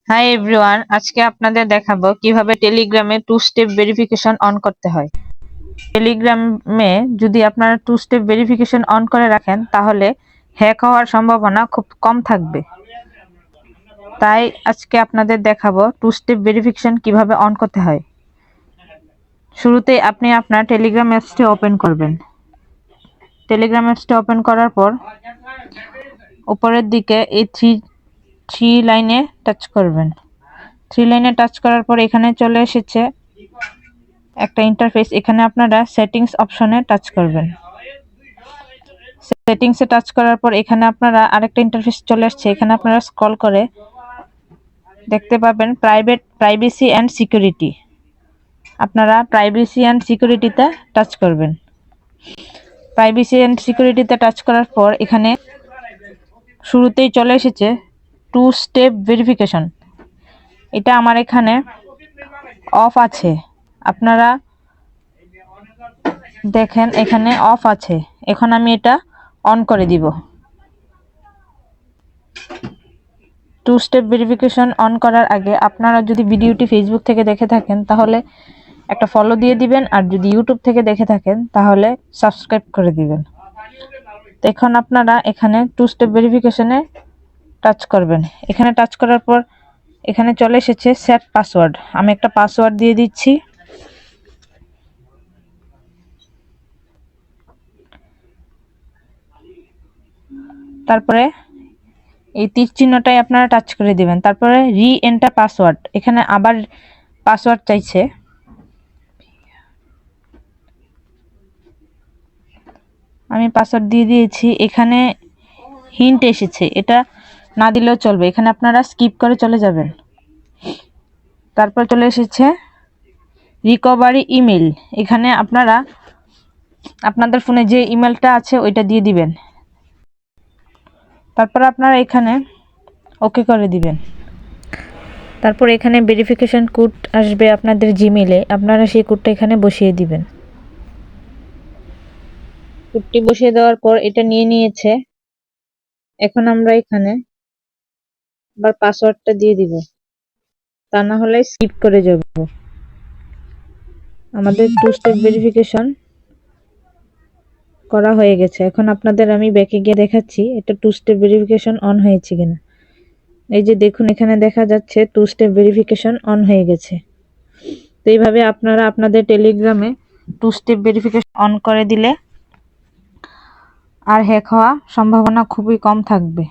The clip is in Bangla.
হাই এভরিওয়ান, আজকে আপনাদের দেখাবো কিভাবে টেলিগ্রামে টু স্টেপ ভেরিফিকেশন অন করতে হয়। টেলিগ্রামে যদি আপনারা টু স্টেপ ভেরিফিকেশন অন করে রাখেন তাহলে হ্যাক হওয়ার সম্ভাবনা খুব কম থাকবে। তাই আজকে আপনাদের দেখাবো টু স্টেপ ভেরিফিকেশন কিভাবে অন করতে হয়। শুরুতেই আপনি আপনার টেলিগ্রাম অ্যাপসটি ওপেন করবেন। টেলিগ্রাম অ্যাপসটি ওপেন করার পর উপরের দিকে এই থ্রি লাইনে টাচ করবেন। থ্রি লাইনে টাচ করার পর এখানে চলে এসেছে একটা ইন্টারফেস। এখানে আপনারা সেটিংস অপশনে টাচ করবেন। সেটিংসে টাচ করার পর এখানে আপনারা আরেকটা ইন্টারফেস চলে আসছে। এখানে আপনারা স্ক্রল করে দেখতে পাবেন প্রাইভেসি অ্যান্ড সিকিউরিটি। আপনারা প্রাইভেসি অ্যান্ড সিকিউরিটিতে টাচ করবেন। প্রাইভেসি অ্যান্ড সিকিউরিটিতে টাচ করার পর এখানে শুরুতেই চলে এসেছে টু স্টেপ ভেরিফিকেশন। এটা আমার এখানে অফ আছে, আপনারা দেখেন এখানে অফ আছে। এখন আমি এটা অন করে দিব। টু স্টেপ ভেরিফিকেশন অন করার আগে আপনারা যদি ভিডিওটি ফেসবুক থেকে দেখে থাকেন তাহলে একটা ফলো দিয়ে দিবেন, আর যদি ইউটিউব থেকে দেখে থাকেন তাহলে সাবস্ক্রাইব করে দিবেন। তো এখন আপনারা এখানে টু স্টেপ ভেরিফিকেশনে টাচ করবেন। এখানে টাচ করার পর এখানে চলে এসেছে সেট পাসওয়ার্ড। আমি একটা পাসওয়ার্ড দিয়ে দিচ্ছি। তারপরে এই তীর চিহ্নটাই আপনারা টাচ করে দিবেন। তারপরে রি এন্টার পাসওয়ার্ড, এখানে আবার পাসওয়ার্ড চাইছে। আমি পাসওয়ার্ড দিয়ে দিয়েছি। এখানে হিন্ট এসেছে, এটা না দিলেও চলবে, এখানে আপনারা স্কিপ করে চলে যাবেন। তারপর চলে এসেছে রিকভারি ইমেল। এখানে আপনারা আপনাদের ফোনে যে ইমেলটা আছে ওইটা দিয়ে দিবেন। তারপর আপনারা এখানে ওকে করে দিবেন। তারপর এখানে ভেরিফিকেশন কোড আসবে আপনাদের জিমেলে, আপনারা সেই কোডটা এখানে বসিয়ে দিবেন। কোডটি বসিয়ে দেওয়ার পর এটা নিয়ে নিয়েছে। এখন আমরা এখানে আবার পাসওয়ার্ডটা দিয়ে দিব, তা না হলে স্কিপ করে যাব। আমাদের টু স্টেপ ভেরিফিকেশন করা হয়ে গেছে। এখন আপনাদের আমি ব্যাকে গিয়ে দেখাচ্ছি এটা টু স্টেপ ভেরিফিকেশন অন হয়েছে কিনা। এই যে দেখুন, এখানে দেখা যাচ্ছে টু স্টেপ ভেরিফিকেশন অন হয়ে গেছে। তো এইভাবে আপনারা আপনাদের টেলিগ্রামে টু স্টেপ ভেরিফিকেশন অন করে দিলে আর হ্যাক হওয়ার সম্ভাবনা খুবই কম থাকবে।